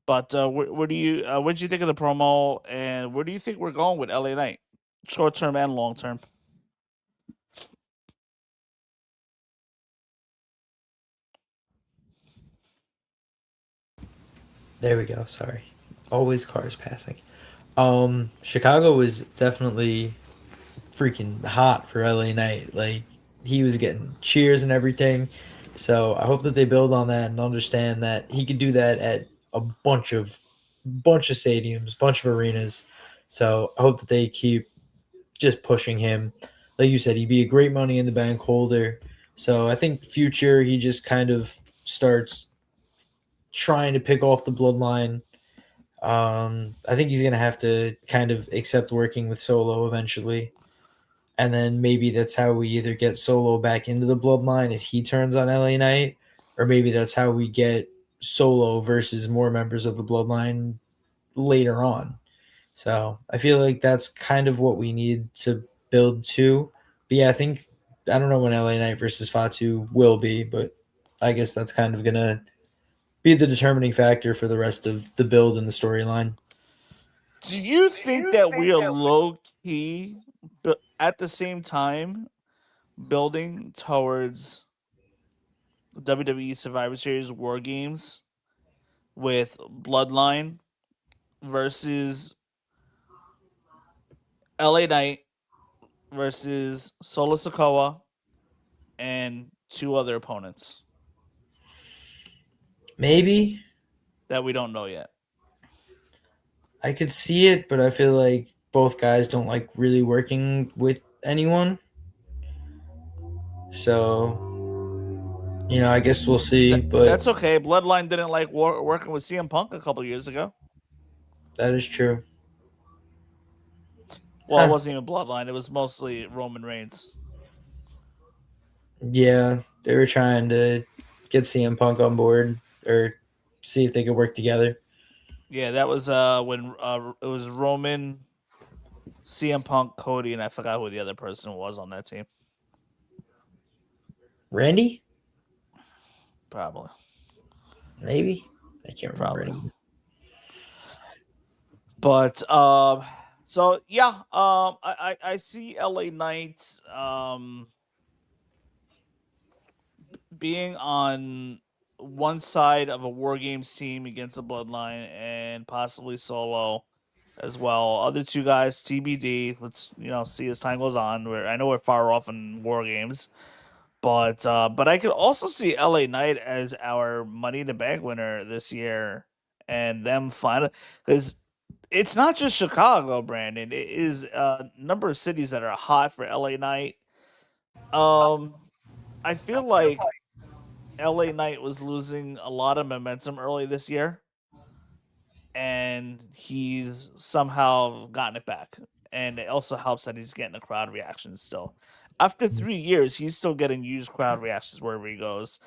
But what did you think of the promo, and where do you think we're going with LA Knight, short term and long term? There we go. Sorry. Always cars passing. Chicago was definitely freaking hot for LA Knight. Like, he was getting cheers and everything. So I hope that they build on that and understand that he could do that at a bunch of stadiums, bunch of arenas. So I hope that they keep just pushing him. Like you said, he'd be a great Money in the Bank holder. So I think future he just kind of starts trying to pick off the bloodline. I think he's gonna have to kind of accept working with Solo eventually, and then maybe that's how we either get Solo back into the bloodline as he turns on LA Knight, or maybe that's how we get Solo versus more members of the bloodline later on. So I feel like that's kind of what we need to build to. But yeah, I don't know when LA Knight versus Fatu will be, but I guess that's kind of gonna be the determining factor for the rest of the build and the storyline. Do you think that we are low key, but at the same time building towards WWE Survivor Series War Games with Bloodline versus LA Knight versus Solo Sikoa and two other opponents Maybe that we don't know yet? I could see it, but I feel like both guys don't like really working with anyone. So, I guess we'll see. But That's okay. Bloodline didn't like working with CM Punk a couple years ago. that is true. Well, it Huh. wasn't even Bloodline. It was mostly Roman Reigns. Yeah, they were trying to get CM Punk on board or see if they could work together. Yeah, that was when it was Roman, CM Punk, Cody, and I forgot who the other person was on that team. Randy? Probably. Maybe? I can't remember Probably. anymore. But so yeah, I see LA Knight being on one side of a War Games team against the Bloodline and possibly Solo as well. Other two guys, TBD. Let's see as time goes on. I know we're far off in War Games, but I could also see LA Knight as our Money in the Bank winner this year, and them final because it's not just Chicago, Brandon. It is a number of cities that are hot for LA Knight. I feel like LA Knight was losing a lot of momentum early this year, and he's somehow gotten it back. and it also helps that he's getting the crowd reactions still. After 3 years, he's still getting used crowd reactions wherever he goes.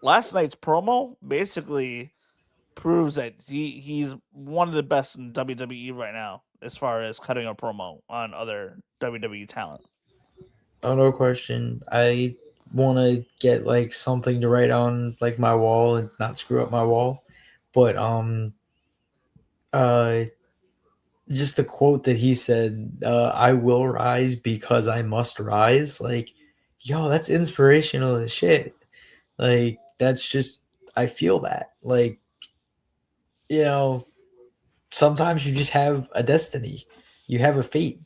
Last night's promo basically proves that he's one of the best in WWE right now as far as cutting a promo on other WWE talent. Oh, no question. I want to get like something to write on like my wall and not screw up my wall, but uh, just the quote that he said, "I will rise because I must rise." Like, yo, that's inspirational as shit. Like, that's just I feel that. Like, you know, sometimes you just have a destiny. You have a fate.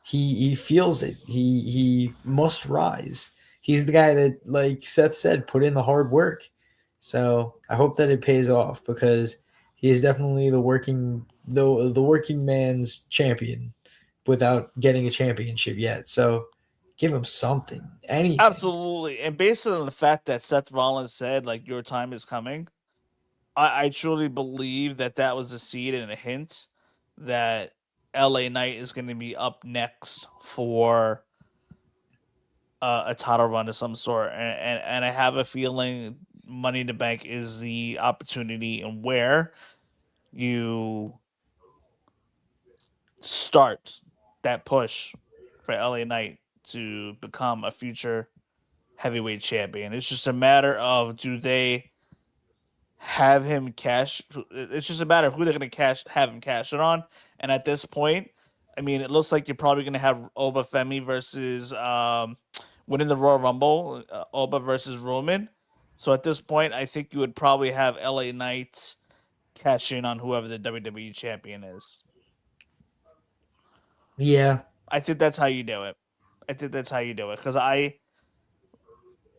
He feels it. He must rise. He's the guy that, like Seth said, put in the hard work. So I hope that it pays off because he is definitely the working man's champion without getting a championship yet. So give him something, anything. Absolutely. And based on the fact that Seth Rollins said, like, your time is coming, I truly believe that that was a seed and a hint that LA Knight is going to be up next for a title run of some sort. And I have a feeling Money in the Bank is the opportunity and where you start that push for LA Knight to become a future heavyweight champion. It's just a matter of do they have him cash. It's just a matter of who they're going to have him cash it on. And at this point, I mean, it looks like you're probably going to have Oba Femi versus winning the Royal Rumble, Oba versus Roman. So at this point, I think you would probably have LA Knight cash in on whoever the WWE champion is. Yeah. I think that's how you do it. Because I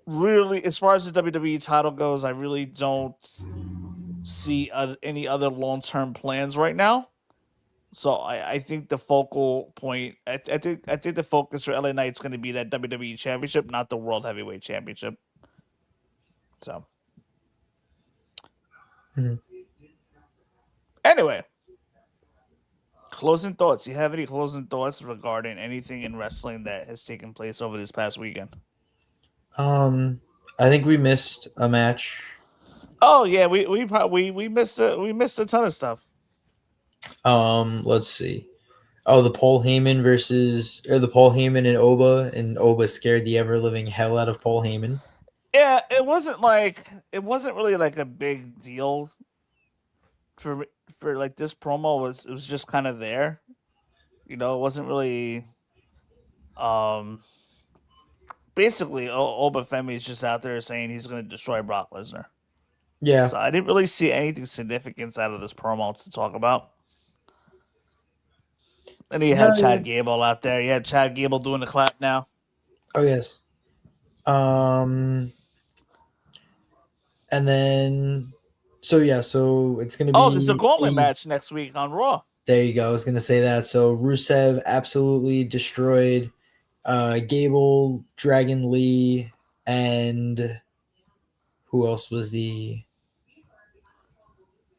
really, as far as the WWE title goes, I really don't see any other long-term plans right now. So I think the focal point, I think the focus for LA Knight is going to be that WWE Championship, not the World Heavyweight Championship. So Mhm. Anyway, closing thoughts. You have any closing thoughts regarding anything in wrestling that has taken place over this past weekend? I think we missed a match. Oh yeah, we missed a ton of stuff. Let's see. Oh, the Paul Heyman the Paul Heyman and Oba scared the ever living hell out of Paul Heyman. Yeah, it wasn't really like a big deal for like this promo was it was just kind of there. You know, it wasn't really um basically Oba Femi is just out there saying he's going to destroy Brock Lesnar. Yeah. So I didn't really see anything significant out of this promo to talk about. And you had Chad Gable out there. You had Chad Gable doing the clap now. Oh yes. And then so it's gonna Oh, there's a be gauntlet match next week on Raw. There you go. I was gonna say that. So Rusev absolutely destroyed Gable, Dragon Lee, and who else was who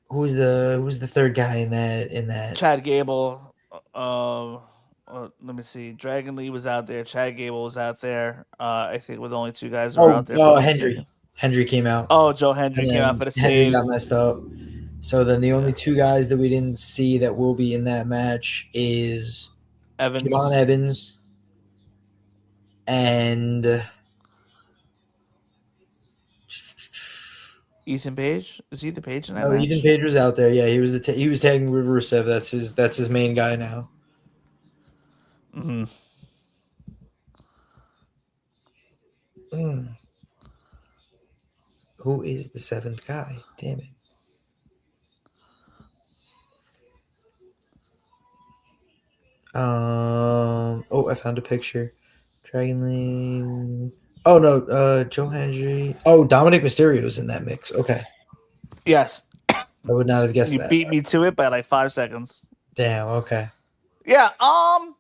was the third guy in that Chad Gable. Let me see. Dragon Lee was out there. Chad Gable was out there. I think with only two guys who were out there. Hendry came out. Oh, Joe Hendry came out for the save. Got messed up. So then the only two guys that we didn't see that will be in that match is John Evans and Ethan Page. Is Ethan Page in that match? Ethan Page was out there. Yeah, he was he was tagging with Rusev. That's his main guy now. Mm-hmm. Who is the seventh guy? Damn it. I found a picture. Dragon Lee. Oh no, Joe Hendry. Oh, Dominic Mysterio's in that mix. Okay. Yes. I would not have guessed that. You beat me to it by like 5 seconds. Damn, okay. Yeah, I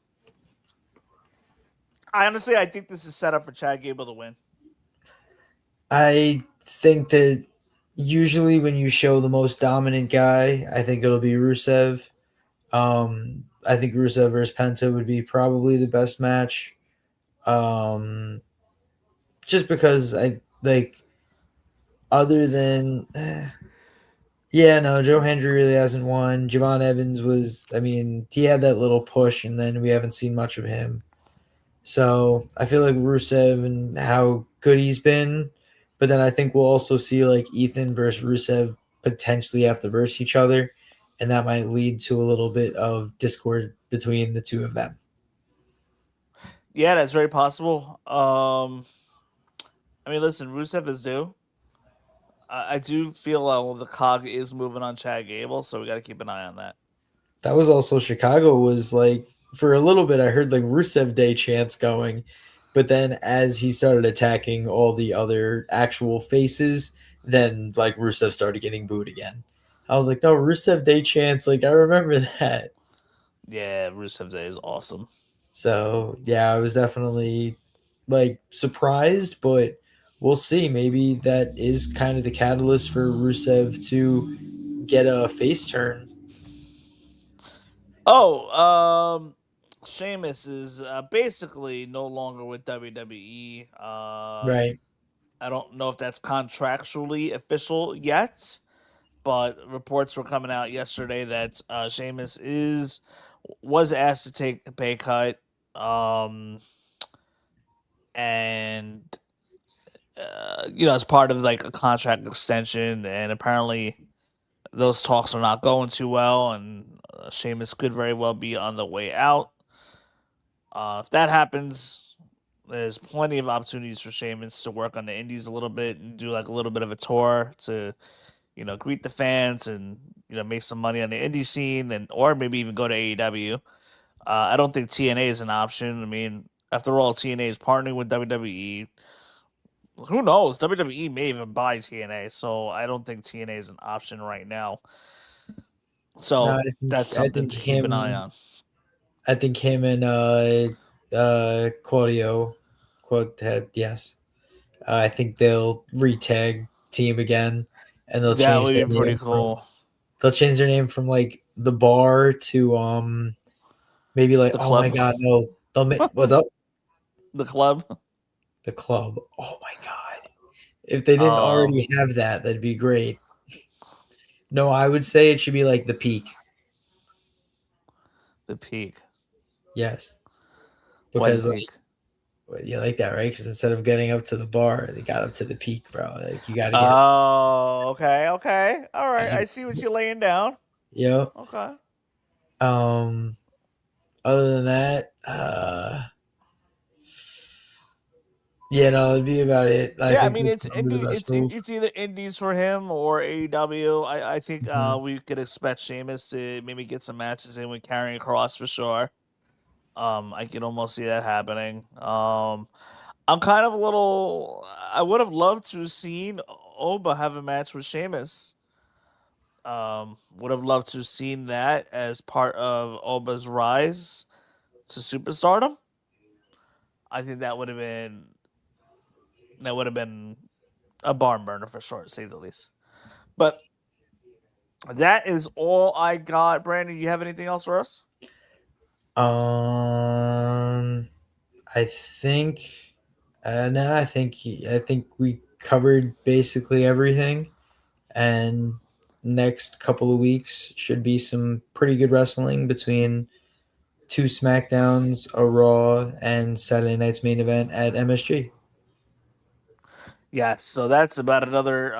think this is set up for Chad Gable to win. I think that usually when you show the most dominant guy, I think it'll be Rusev. I think Rusev versus Penta would be probably the best match. Just because I like other than yeah, no, Joe Hendry really hasn't won. Javon Evans was, I mean, he had that little push, and then we haven't seen much of him. So I feel like Rusev and how good he's been, but then I think we'll also see like Ethan versus Rusev potentially have to verse each other, and that might lead to a little bit of discord between the two of them. Yeah, that's very possible. I mean, listen, Rusev is due. I do feel the cog is moving on Chad Gable, so we got to keep an eye on that. That was also Chicago was like for a little bit I heard like Rusev Day chants going, but then as he started attacking all the other actual faces, then like Rusev started getting booed again. I was like, no, Rusev Day chants, like I remember that. Yeah, Rusev Day is awesome. So yeah, I was definitely like surprised, but we'll see. Maybe that is kind of the catalyst for Rusev to get a face turn. Oh, Sheamus is basically no longer with WWE. Right. I don't know if that's contractually official yet, but reports were coming out yesterday that Sheamus was asked to take a pay cut, and as part of like a contract extension, and apparently those talks are not going too well, and Sheamus could very well be on the way out. If that happens, there's plenty of opportunities for Sheamus to work on the indies a little bit and do like a little bit of a tour to, greet the fans and make some money on the indie scene, and or maybe even go to AEW. I don't think TNA is an option. I mean, after all, TNA is partnering with WWE. Who knows? WWE may even buy TNA, so I don't think TNA is an option right now. No, So that's I something think to keep an eye him on. I think him and Claudio quote had yes. I think they'll retag team again, and That would be pretty cool. they'll change their name from like the bar to maybe like The oh my club, god no they'll make what's up the club. the club oh my god if they didn't Um, already have that that'd be great. No, I would say it should be like the peak. the peak. Yes, Why the because peak? you like that, right? Because instead of getting up to the bar, they got up to the peak, bro. Like you got to get, Oh, okay, okay. All right, you I see what you're laying down. know. Okay. Um, Other than that, yeah, no, that'd be about it. I Yeah, I think mean that's it's probably the indie, best move. it's either indies for him or AEW. I think Mhm. we could expect Sheamus to maybe get some matches in with carrying across for sure. I can almost see that happening. I'm kind of a little. I would have loved to have seen Oba have a match with Sheamus. Would have loved to have seen that as part of Oba's rise to superstardom. I think that would have been a barn burner for sure, to say the least. But that is all I got. Brandon, you have anything else for us? Um, I think, no, I think we covered basically everything, and next couple of weeks should be some pretty good wrestling between two SmackDowns, a Raw, and Saturday night's main event at MSG. Yes. So that's about another.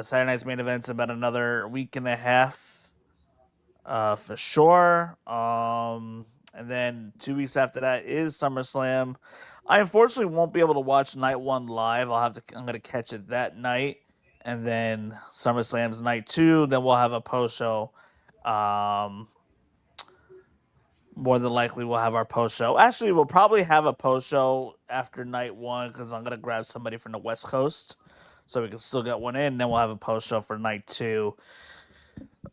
Saturday night's main event's about another week and a half, for sure. And then 2 weeks after that is SummerSlam. I unfortunately won't be able to watch night one live. I'm gonna catch it that night, and then SummerSlam's night two. Then we'll have a post show. Um, More than likely, we'll have our post show. Actually, we'll probably have a post show after night one because I'm gonna grab somebody from the West Coast, so we can still get one in. Then we'll have a post show for night two.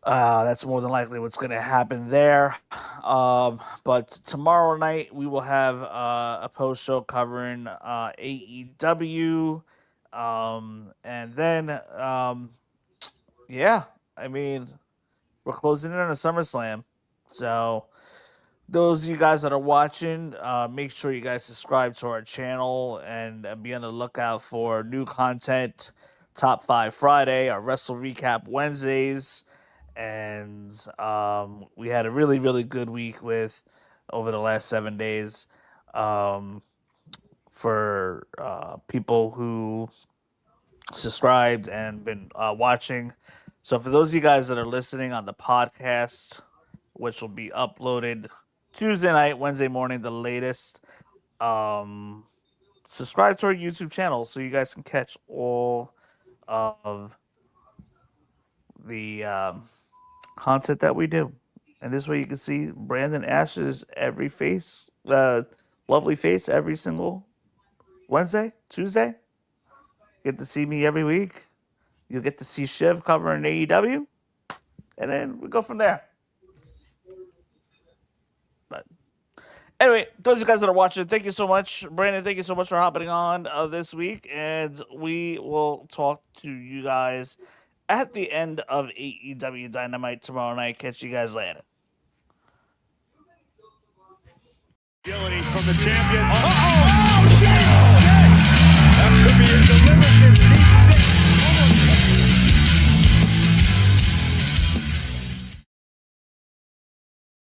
That's more than likely what's going to happen there. But tomorrow night we will have a post show covering AEW, and then yeah, I mean we're closing in on a SummerSlam, So those of you guys that are watching, make sure you guys subscribe to our channel and be on the lookout for new content. Top 5 Friday, our Wrestle Recap Wednesdays, and we had a really, really good week with over the last 7 days for people who subscribed and been watching. So for those of you guys that are listening on the podcast, which will be uploaded Tuesday night, Wednesday morning, the latest, subscribe to our YouTube channel so you guys can catch all of the content that we do. And this way you can see Brandon Ash's lovely face every single Wednesday, Tuesday. Get to see me every week. You'll get to see Shiv covering AEW. And then we go from there. But anyway, those of you guys that are watching, thank you so much. Brandon, thank you so much for hopping on this week. And we will talk to you guys at the end of AEW Dynamite tomorrow night. Catch you guys later. Agility from the champion. Team 6! That could be a delivery.